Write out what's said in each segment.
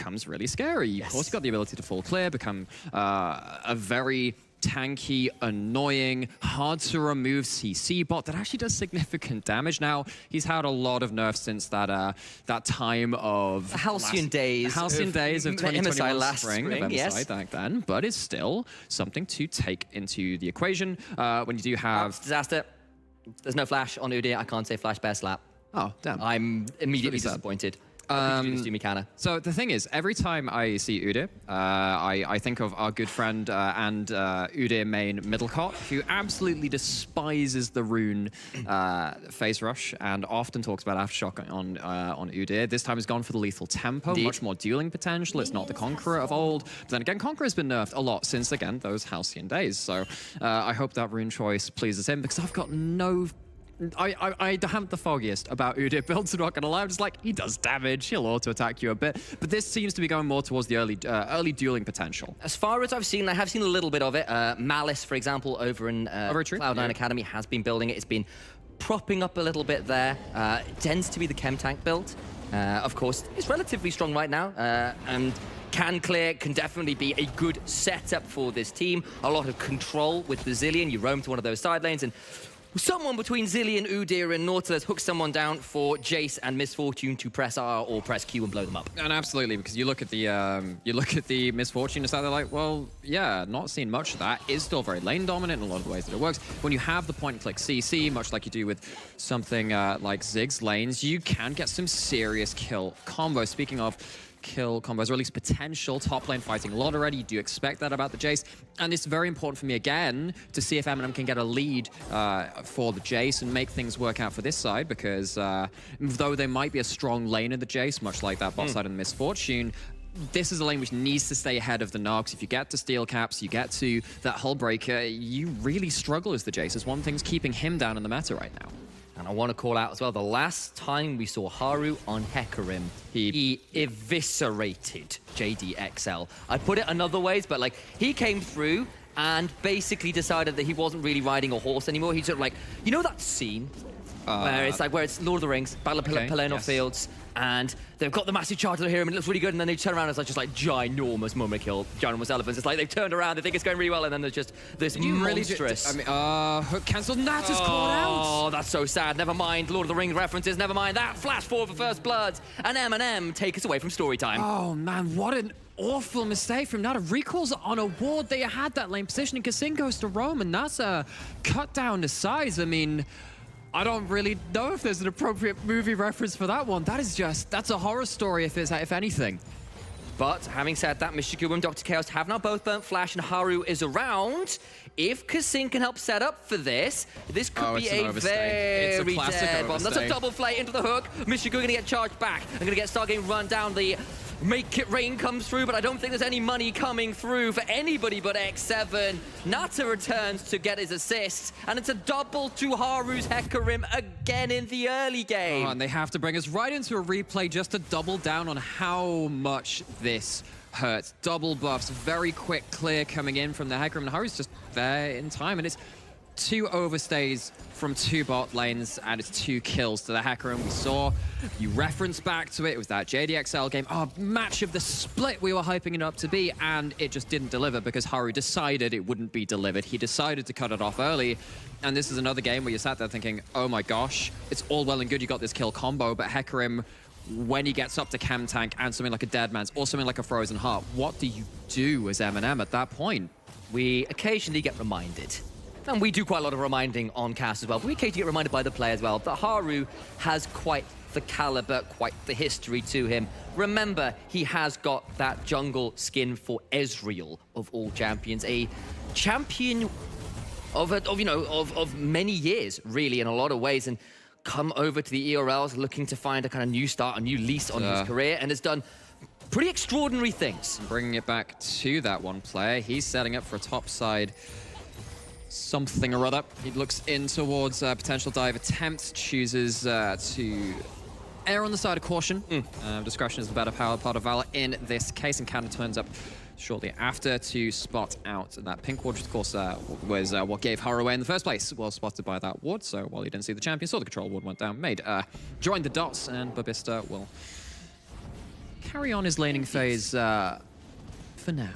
becomes really scary. Of course, you've got the ability to full clear, become a very tanky, annoying, hard to remove CC bot that actually does significant damage. Now, he's had a lot of nerfs since that that time of halcyon days of 2021 last spring of MSI back then, but it's still something to take into the equation when you do have disaster. There's no flash on Udyr. I can't say flash bear slap. Oh, damn. I'm immediately disappointed. So the thing is, every time I see Udyr, I think of our good friend and Udyr main Middlecott, who absolutely despises the rune phase rush and often talks about aftershock on Udyr. This time he's gone for the lethal tempo, much more dueling potential. It's not the Conqueror of old. But then again, Conqueror's been nerfed a lot since, again, those halcyon days. So I hope that rune choice pleases him, because I've got no... I haven't the foggiest about Udyr builds, I'm not going to lie. I'm just like, he does damage, he'll auto-attack you a bit. But this seems to be going more towards the early dueling potential. As far as I've seen, I have seen a little bit of it. Malice, for example, over in Cloud9 Academy has been building it. It's been propping up a little bit there. It tends to be the chem tank build. Of course, it's relatively strong right now. And can clear, can definitely be a good setup for this team. A lot of control with the Zilean. You roam to one of those side lanes and someone between Zilean, Udyr, and Nautilus hooks someone down for Jace and Misfortune to press R or press Q and blow them up. And absolutely, because you look at the Misfortune and they're like, well, yeah, not seen much of that. Is still very lane dominant in a lot of the ways that it works. When you have the point and click CC, much like you do with something like Ziggs lanes, you can get some serious kill combos. Speaking of kill combos, or at least potential top lane fighting a lot already. You do expect that about the Jace. And it's very important for me, again, to see if MNM can get a lead for the Jace and make things work out for this side, because though they might be a strong lane in the Jace, much like that bot side in the Misfortune, this is a lane which needs to stay ahead of the Narcs. If you get to steel caps, you get to that hull breaker, you really struggle as the Jace. It's one thing's keeping him down in the meta right now. And I want to call out as well, the last time we saw Haru on Hecarim, he eviscerated JDXL. I put it another ways, but like, he came through and basically decided that he wasn't really riding a horse anymore. He's sort of like, you know that scene where it's Lord of the Rings, Battle of Pelennor Fields, and they've got the massive charge here, and it looks really good, and then they turn around and it's like just like ginormous Mumakil, ginormous elephants. It's like they've turned around, they think it's going really well, and then there's just this monstrous... hook cancelled, Nat is caught out! Oh, that's so sad. Never mind Lord of the Rings references, never mind that. Flash forward for First Blood, and MNM take us away from story time. Oh man, what an awful mistake from Nat. Recalls on a ward. They had that lane positioning. Kassin goes to roam, and that's a cut down to size. I mean, I don't really know if there's an appropriate movie reference for that one. That's a horror story if anything. But having said that, Mr. Kubo and Dr. Chaos have now both burnt Flash, and Haru is around. If Kassin can help set up for this, this could be a very dead bomb. That's a double flay into the hook. Mr. Kubo gonna get charged back. I'm gonna start getting run down. The Make It Rain comes through, but I don't think there's any money coming through for anybody but X7. Nata returns to get his assist, and it's a double to Haru's Hecarim again in the early game. Oh, and they have to bring us right into a replay just to double down on how much this hurts. Double buffs, very quick clear coming in from the Hecarim, and Haru's just there in time, and it's 2 overstays from 2 bot lanes, and it's 2 kills to the Hecarim. We saw, you referenced back to it was that JDXL game, match of the split we were hyping it up to be, and it just didn't deliver because Haru decided it wouldn't be delivered. He decided to cut it off early, and this is another game where you sat there thinking, oh my gosh, it's all well and good you got this kill combo, but Hecarim, when he gets up to chem tank and something like a Dead Man's or something like a Frozen Heart, what do you do as MNM at that point? We occasionally get reminded. And we do quite a lot of reminding on cast as well. But we occasionally get reminded by the player as well that Haru has quite the caliber, quite the history to him. Remember, he has got that jungle skin for Ezreal of all champions, a champion of many years, really, in a lot of ways, and come over to the ERLs looking to find a kind of new start, a new lease on his career, and has done pretty extraordinary things. Bringing it back to that one player, he's setting up for a top side something or other. He looks in towards potential dive attempt, chooses to err on the side of caution. Discretion is the better part of Valor in this case, and Cannon turns up shortly after to spot out that pink ward, which of course was what gave Haru away in the first place. Well spotted by that ward, so while he didn't see the champion, saw the control ward went down, joined the dots, and Babista will carry on his laning phase for now.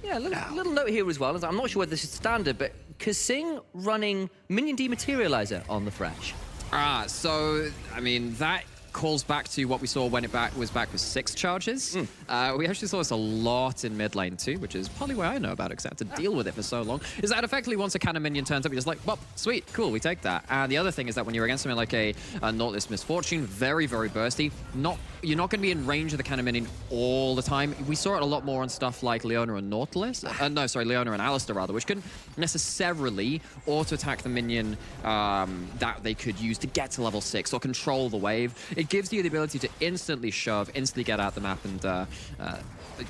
Yeah, little note here as well. I'm not sure whether this is standard, but Kasing running Minion Dematerializer on the Thresh. So, I mean, that calls back to what we saw when it was back with 6 charges. We actually saw this a lot in mid lane too, which is probably why I know about it, because I had to deal with it for so long. Is that effectively once a cannon minion turns up, you're just like, well, sweet, cool, we take that. And the other thing is that when you're against something like a Nautilus Misfortune, very, very bursty, you're not going to be in range of the cannon minion all the time. We saw it a lot more on stuff like Leona and Nautilus. Leona and Alistar rather, which couldn't necessarily auto-attack the minion that they could use to get to level 6 or control the wave. It gives you the ability to instantly shove, instantly get out the map, and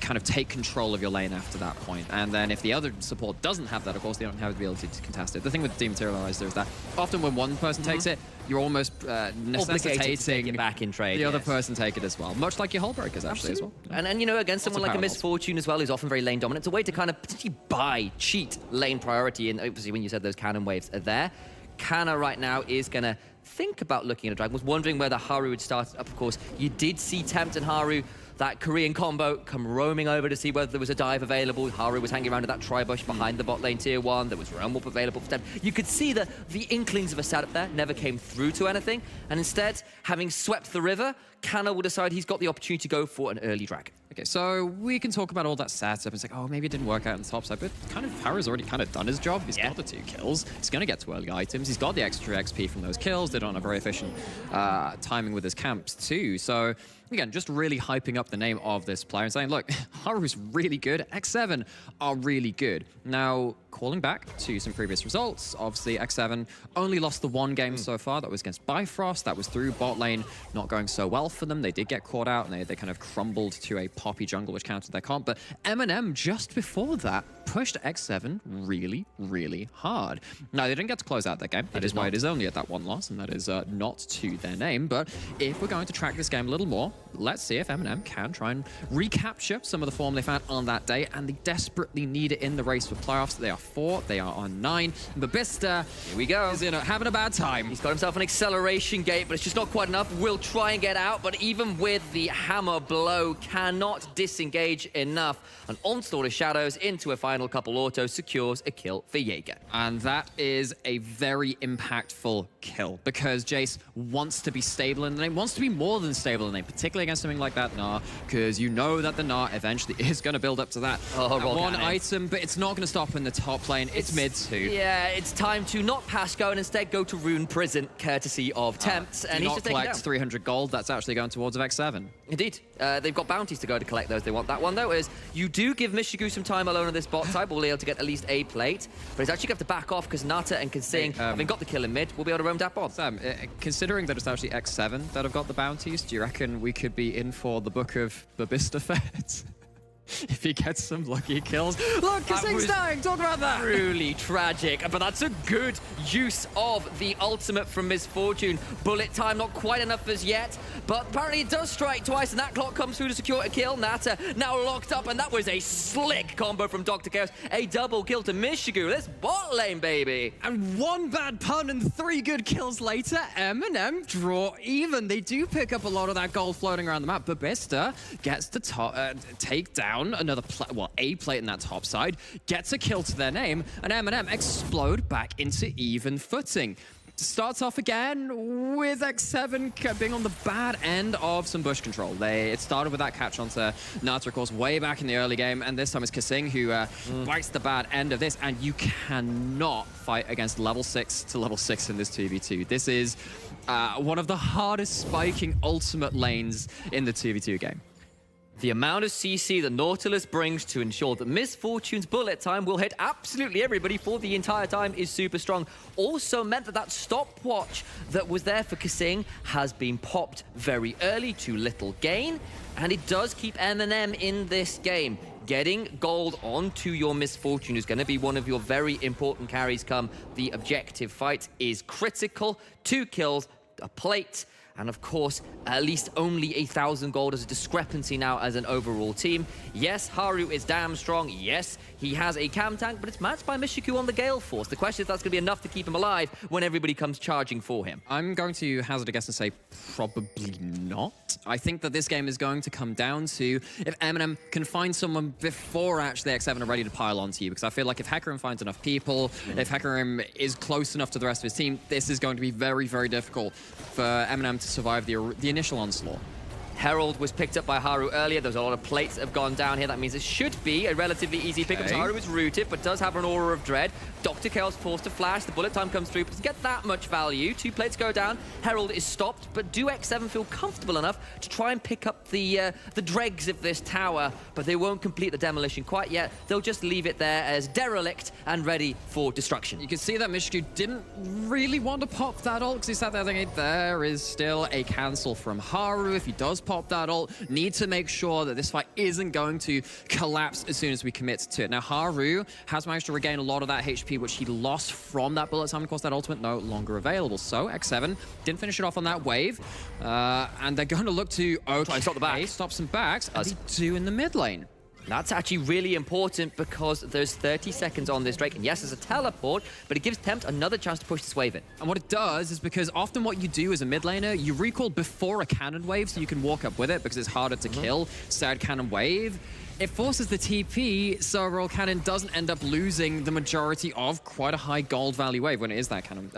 kind of take control of your lane after that point. And then if the other support doesn't have that, of course, they don't have the ability to contest it. The thing with Dematerializer is that often when one person takes it, you're almost necessitating to take it back in trade. The other person take it as well. Much like your Hull Breakers, actually, as well. And you know, against someone like a Misfortune as well, who's often very lane dominant, it's a way to kind of potentially cheat lane priority. And obviously, when you said those cannon waves are there, Kana right now is going to think about looking at a dragon. Was wondering whether Haru would start up. Of course, you did see Tempt and Haru, that Korean combo, come roaming over to see whether there was a dive available. Haru was hanging around at that tri-bush behind the bot lane tier 1. There was Realm Warp available for Tempt. You could see the inklings of a setup there, never came through to anything. And instead, having swept the river, Kana will decide he's got the opportunity to go for an early dragon. Okay, so we can talk about all that setup and say, oh, maybe it didn't work out on the top side, but kind of Haru's already kind of done his job. He's got the 2 kills. He's going to get to early items. He's got the extra XP from those kills. They don't have very efficient timing with his camps too. So again, just really hyping up the name of this player and saying, look, Haru's really good. X7 are really good. Now, calling back to some previous results, obviously X7 only lost the 1 game so far. That was against Bifrost. That was through bot lane, not going so well for them. They did get caught out, and they kind of crumbled to a Poppy jungle, which countered their comp. But MNM, just before that, pushed X7 really, really hard. Now, they didn't get to close out that game. That is why it is only at that 1 loss, and that is not to their name. But if we're going to track this game a little more, let's see if MNM can try and recapture some of the form they found on that day, and they desperately need it in the race for playoffs. They are 4, they are on 9. Babista, here we go, is having a bad time. He's got himself an acceleration gate, but it's just not quite enough. Will try and get out, but even with the hammer blow, cannot disengage enough. An onslaught of shadows into a final couple auto secures a kill for Jaeger. And that is a very impactful kill, because Jace wants to be stable in the lane, wants to be more than stable in the lane, particularly against something like that Gnar, because you know that the Gnar eventually is going to build up to that one item, but it's not going to stop in the top lane. It's mid too. Yeah, it's time to not pass go and instead go to Rune Prison, courtesy of Tempt. And he's just collect 300 gold. That's actually going towards X7. Indeed. They've got bounties to go to collect those. They want that one, though, is you do give Mishigu some time alone on this bot side. We'll be able to get at least a plate, but he's actually going to have to back off because Nata and Kasing, having got the kill in mid, will be able to roam that bot. Sam, considering that it's actually X7 that have got the bounties, do you reckon we could be in for the Book of Babista Feds? If he gets some lucky kills. Look, Kasing's dying! Talk about that! Truly tragic, but that's a good use of the ultimate from Misfortune. Bullet time, not quite enough as yet, but apparently it does strike twice, and that clock comes through to secure a kill. Nata now locked up, and that was a slick combo from Dr. Chaos. A double kill to Mishigu. This bot lane, baby. And 1 bad pun and 3 good kills later, MNM draw even. They do pick up a lot of that gold floating around the map. Babista gets to take down another a plate in that top side, gets a kill to their name, and MNM explode back into even footing. Starts off again with X7 being on the bad end of some bush control. It started with that catch onto Nata, of course, way back in the early game, and this time it's Kasing who bites the bad end of this, and you cannot fight against level 6 to level 6 in this 2v2. This is one of the hardest spiking ultimate lanes in the 2v2 game. The amount of CC the Nautilus brings to ensure that Misfortune's bullet time will hit absolutely everybody for the entire time is super strong. Also meant that stopwatch that was there for Kasing has been popped very early to little gain, and it does keep MNM in this game. Getting gold onto your Misfortune is going to be one of your very important carries come the objective fight is critical. 2 kills, a plate, and of course, at least only 1,000 gold as a discrepancy now as an overall team. Yes, Haru is damn strong. Yes, he has a cam tank, but it's matched by Mishiku on the Gale Force. The question is if that's going to be enough to keep him alive when everybody comes charging for him. I'm going to hazard a guess and say probably not. it. I think that this game is going to come down to if MNM can find someone before actually X7 are ready to pile onto you, because I feel like if Hecarim finds enough people, if Hecarim is close enough to the rest of his team, this is going to be very, very difficult for MNM to survive the initial onslaught. Herald was picked up by Haru earlier. There's a lot of plates that have gone down here. That means it should be a relatively easy pickup. So Haru is rooted, but does have an aura of dread. Dr. Chaos forced to flash. The bullet time comes through, but doesn't get that much value. 2 plates go down. Herald is stopped, but do X7 feel comfortable enough to try and pick up the dregs of this tower? But they won't complete the demolition quite yet. They'll just leave it there as derelict and ready for destruction. You can see that Mishiku didn't really want to pop that ult because he sat there thinking there is still a cancel from Haru. If he does pop that ult, need to make sure that this fight isn't going to collapse as soon as we commit to it. Now, Haru has managed to regain a lot of that HP, which he lost from that bullet time. Of course, that ultimate no longer available. So, X7 didn't finish it off on that wave. And they're going to look to, okay, stop the back. Stop some backs, as they do in the mid lane. That's actually really important because there's 30 seconds on this Drake. And yes, there's a teleport, but it gives Tempt another chance to push this wave in. And what it does is because often what you do as a mid laner, you recall before a cannon wave so you can walk up with it because it's harder to kill said cannon wave. It forces the TP, so Royal Cannon doesn't end up losing the majority of quite a high gold value wave when it is that cannon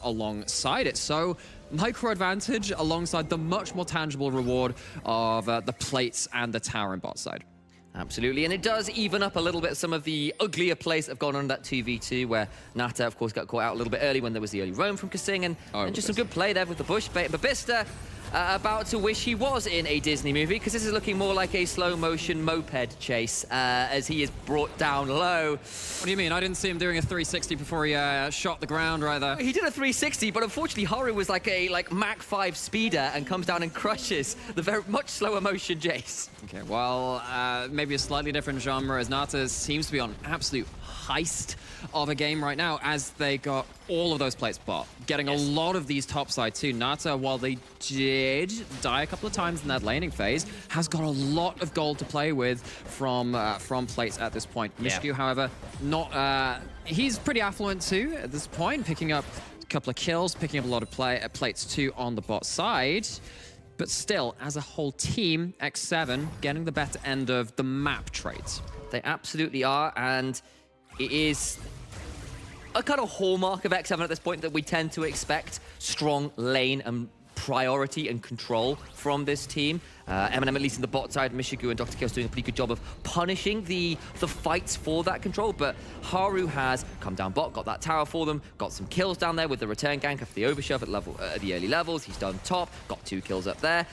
alongside it. So micro advantage alongside the much more tangible reward of the plates and the tower and bot side. Absolutely, and it does even up a little bit some of the uglier plays that have gone on that 2v2, where Nata, of course, got caught out a little bit early when there was the early roam from Kasing, and just some good play there with the bush bait. But Babista about to wish he was in a Disney movie, because this is looking more like a slow-motion moped chase as he is brought down low. What do you mean? I didn't see him doing a 360 before he shot the ground right there. He did a 360, but unfortunately Haru was like a Mach 5 speeder and comes down and crushes the very much slower motion Jace. Okay, well, maybe a slightly different genre, as Nata seems to be on absolute heist of a game right now as they got all of those plates bot. Getting a lot of these topside too. Nata, while they did die a couple of times in that laning phase, has got a lot of gold to play with from plates at this point. Mishiku, however, not he's pretty affluent too at this point, picking up a couple of kills, picking up a lot of plates too on the bot side. But still, as a whole team, X7 getting the better end of the map trades. They absolutely are, and it is a kind of hallmark of X7 at this point that we tend to expect strong lane and priority and control from this team. MNM, at least in the bot side, Mishiku and Dr. Chaos doing a pretty good job of punishing the fights for that control, but Haru has come down bot, got that tower for them, got some kills down there with the return gank after the overshove at the early levels. He's done top, got 2 kills up there.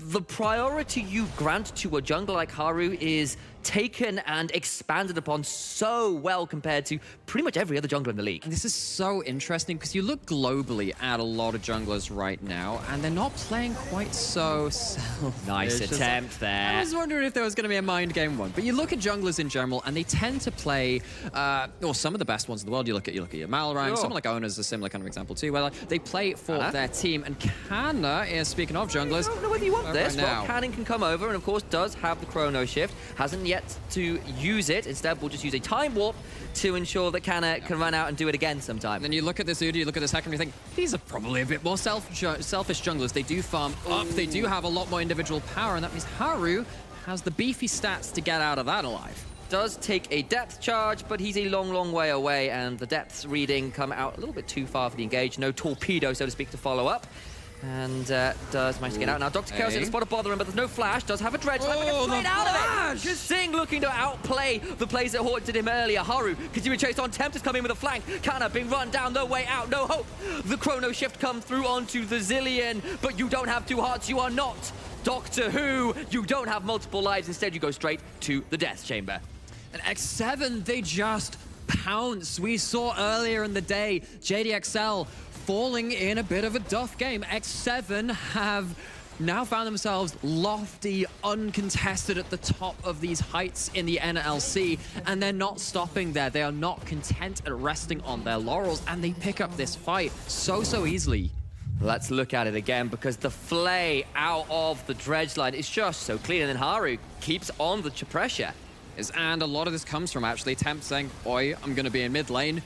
The priority you grant to a jungler like Haru is taken and expanded upon so well compared to pretty much every other jungler in the league. And this is so interesting because you look globally at a lot of junglers right now, and they're not playing quite so selfish. Nice attempt there. I was wondering if there was going to be a mind game one, but you look at junglers in general, and they tend to play, or some of the best ones in the world. You look at your Malrang, someone like Ona's a similar kind of example too, where they play for their team. And Kana is, speaking of junglers, I don't know whether you want this, right but Cannon can come over, and of course does have the chrono shift. Hasn't yet to use it. Instead, we'll just use a time warp to ensure that Kana can run out and do it again sometime. Then you look at this Udyr, you look at this Hecarim, you think, these are probably a bit more selfish junglers. They do farm up, they do have a lot more individual power, and that means Haru has the beefy stats to get out of that alive. Does take a depth charge, but he's a long, long way away, and the depths reading come out a little bit too far for the engage. No torpedo, so to speak, to follow up. And does manage to get out. Now, Dr. Chaos in a spot to bother him, but there's no flash. Does have a dredge. Straight out of it. Kasing looking to outplay the plays that haunted him earlier. Haru continuing chase on. Tempt is coming with a flank. Kana being run down, no way out, no hope. The chrono shift come through onto the Zillion, but you don't have 2 hearts. You are not Doctor Who. You don't have multiple lives. Instead, you go straight to the death chamber. And X7, they just pounce. We saw earlier in the day, JDXL falling in a bit of a duff game. X7 have now found themselves lofty, uncontested at the top of these heights in the NLC, and they're not stopping there. They are not content at resting on their laurels, and they pick up this fight so easily. Let's look at it again, because the flay out of the dredge line is just so clean, and then Haru keeps on the pressure. is. And a lot of this comes from actually Tempt saying, "Oi, I'm going to be in mid lane.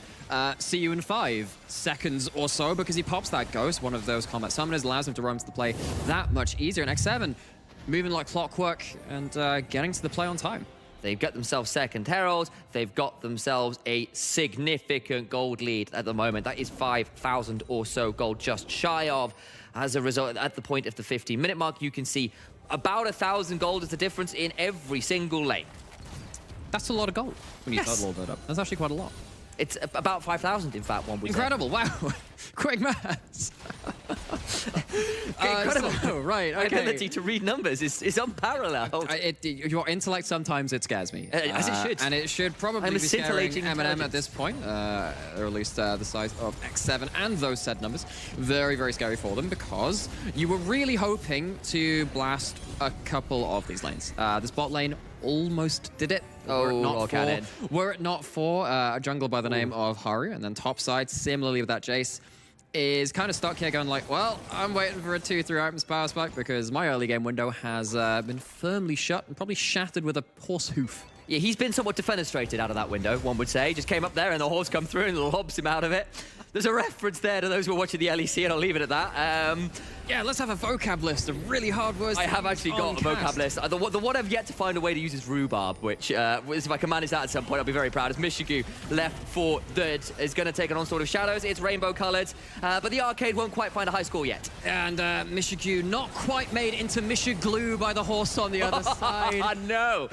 See you in 5 seconds or so," because he pops that Ghost, one of those combat summoners, allows him to roam to the play that much easier. And X7 moving like clockwork and getting to the play on time. They've got themselves second Herald. They've got themselves a significant gold lead at the moment. That is 5,000 or so gold, just shy of. As a result, at the point of the 15-minute mark, you can see about 1,000 gold is the difference in every single lane. That's a lot of gold when you total all that up. That's actually quite a lot. It's about 5,000, in fact, one would Incredible, wow. Quick maths. Incredible. Right, My okay. ability to read numbers is unparalleled. Your intellect sometimes, it scares me. As it should. And it should probably I'm a be scaring scintillating MNM at this point, or at least the size of X7 and those said numbers. Very, very scary for them because you were really hoping to blast a couple of these lanes. This bot lane almost did it. Were it not for a jungler by the name of Haru, and then top side, similarly with that Jace, is kind of stuck here going like, well, I'm waiting for a 2-3 items power spike because my early game window has been firmly shut and probably shattered with a horse hoof. Yeah, he's been somewhat defenestrated out of that window, one would say. Just came up there and the horse come through and lobs him out of it. There's a reference there to those who are watching the LEC, and I'll leave it at that. Yeah, let's have a vocab list of really hard words. I have actually got a vocab list. The one I've yet to find a way to use is rhubarb, which if I can manage that at some point, I'll be very proud. As Mishigu left for third, is going to take an onslaught of shadows. It's rainbow coloured, but the arcade won't quite find a high score yet. And Mishigu not quite made into Mishiglu by the horse on the other side. No.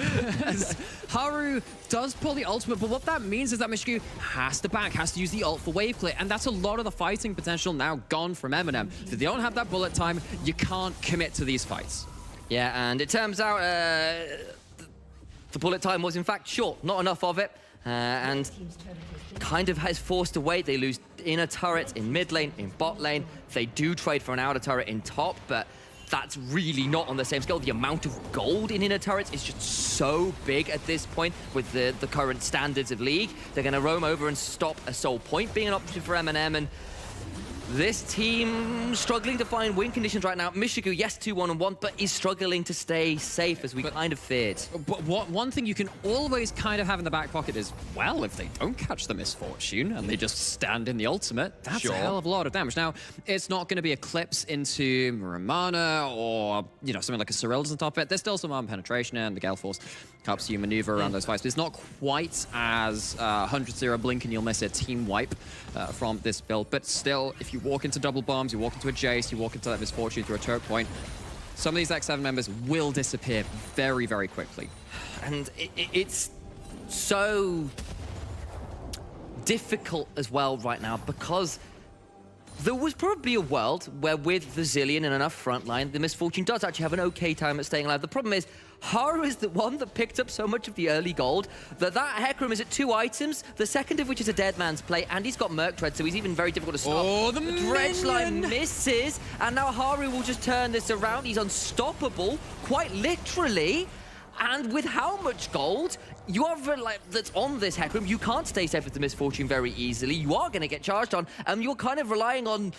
Haru does pull the ultimate, but what that means is that Mishigu has to use the ult for wave clear, and that's a lot of the fighting potential now gone from MNM. If they don't have that bullet time, you can't commit to these fights. Yeah, and it turns out the bullet time was in fact short, not enough of it, and kind of has forced to wait. They lose inner turret in mid lane, in bot lane. They do trade for an outer turret in top, but that's really not on the same scale. The amount of gold in inner turrets is just so big at this point with the current standards of League. They're going to roam over and stop a sole point being an option for MNM, and this team struggling to find win conditions right now. Mishigu, yes, 2-1-1, but is struggling to stay safe, as we kind of feared. But one thing you can always kind of have in the back pocket is, well, if they don't catch the misfortune and they just stand in the ultimate, that's a hell of a lot of damage. Now, it's not going to be a clips into Muramana or, you know, something like a Cyril's on top of it. There's still some arm penetration, and the Gale Force helps you maneuver around those fights, but it's not quite as 100-0 blink and you'll miss a team wipe from this build. But still, if you walk into double bombs, you walk into a Jace, you walk into that misfortune through a choke point, some of these X7 members will disappear very, very quickly. And it's so difficult as well right now because there was probably a world where with the Zillion and enough frontline, the misfortune does actually have an okay time at staying alive. The problem is, Haru is the one that picked up so much of the early gold that Hecarim is at 2 items, the second of which is a dead man's play, and he's got Merc Tread, so he's even very difficult to stop. Oh, the Dredge line misses, and now Haru will just turn this around. He's unstoppable, quite literally. And with how much gold you are that's on this Hecarim, you can't stay safe with the misfortune very easily. You are going to get charged on, and you're kind of relying on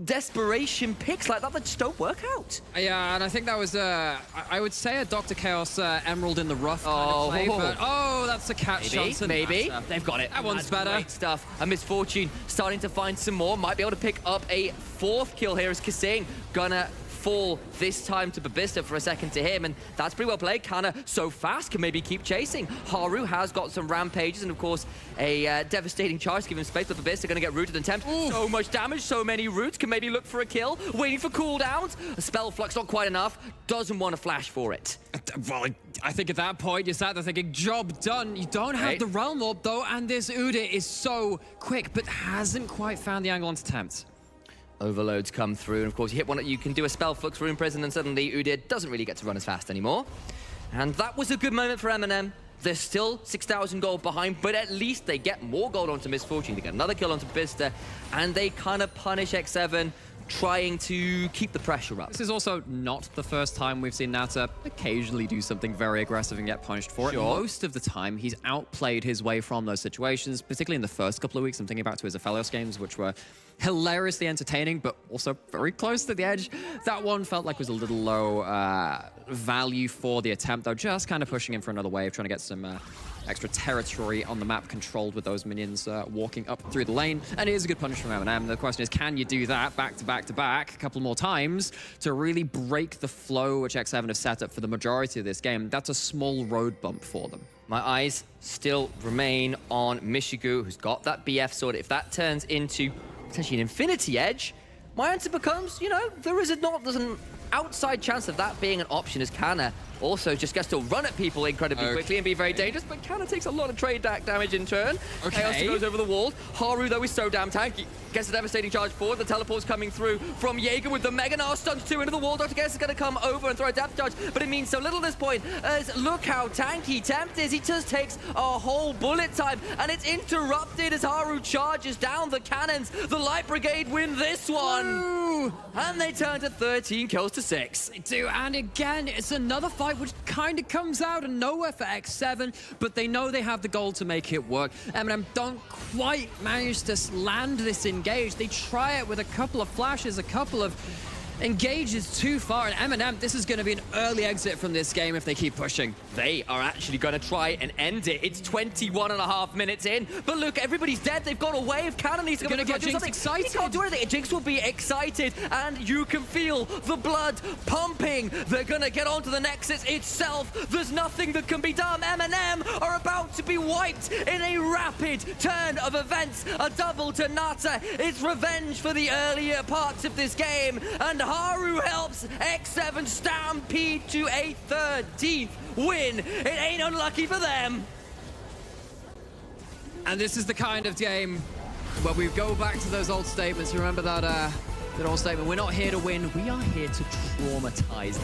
desperation picks like that just don't work out. Yeah, and I think that was, I would say a Dr. Chaos Emerald in the rough kind of play, but that's a catch Johnson. Maybe. They've got it. That one's better. Great stuff. A misfortune starting to find some more. Might be able to pick up a 4th kill here as Kasing gonna fall this time to Babista for a second to him, and that's pretty well played. Kana so fast can maybe keep chasing. Haru has got some rampages and of course a devastating charge to give him space, but Babista going to get rooted and tempt. So much damage, so many roots, can maybe look for a kill, waiting for cooldowns. A spell flux not quite enough, doesn't want to flash for it. Well, I think at that point you sat there thinking, job done. You don't have the Realm Orb though, and this Udyr is so quick but hasn't quite found the angle onto tempt. Overloads come through, and of course you hit one, you can do a spell flux Rune Prison, and suddenly Udyr doesn't really get to run as fast anymore. And that was a good moment for MNM. They're still 6,000 gold behind, but at least they get more gold onto Misfortune. They get another kill onto Bista, and they kind of punish X7 trying to keep the pressure up. This is also not the first time we've seen Nata occasionally do something very aggressive and get punished for it. Most of the time, he's outplayed his way from those situations, particularly in the first couple of weeks. I'm thinking back to his Aphelios games, which were hilariously entertaining, but also very close to the edge. That one felt like was a little low value for the attempt, though, just kind of pushing him for another wave, trying to get some extra territory on the map controlled with those minions walking up through the lane. And it is a good punish from MNM. The question is, can you do that back to back to back a couple more times to really break the flow which X7 have set up for the majority of this game? That's a small road bump for them. My eyes still remain on Mishigu, who's got that BF sword. If that turns into potentially an Infinity Edge, my answer becomes, you know, there's an outside chance of that being an option, as Kana also just gets to run at people incredibly quickly and be very dangerous, but Kana takes a lot of trade damage in turn. Chaos goes over the wall. Haru, though, is so damn tanky. Gets a devastating charge forward. The teleport's coming through from Jaeger with the Mega Gnar stunned 2 into the wall. Dr. Guess is going to come over and throw a depth charge, but it means so little at this point, as look how tanky Tempt is. He just takes a whole bullet time, and it's interrupted as Haru charges down the cannons. The Light Brigade win this one. Woo! And they turn to 13 kills to 6. They do, and again, it's another fight which kind of comes out of nowhere for X7, but they know they have the goal to make it work. MNM don't quite manage to land this engage. They try it with a couple of flashes, a couple of engages too far, and MNM, this is going to be an early exit from this game if they keep pushing. They are actually going to try and end it. It's 21.5 minutes in, but look, everybody's dead. They've got a wave. Cannon needs to going to get Jinx excited. He can't do anything. Jinx will be excited, and you can feel the blood pumping. They're going to get onto the Nexus itself. There's nothing that can be done. MNM are about to be wiped in a rapid turn of events. A double to Nata. It's revenge for the earlier parts of this game, and Haru helps X7 stampede to a 13th win. It ain't unlucky for them. And this is the kind of game where we go back to those old statements. Remember that old statement, we're not here to win, we are here to traumatize.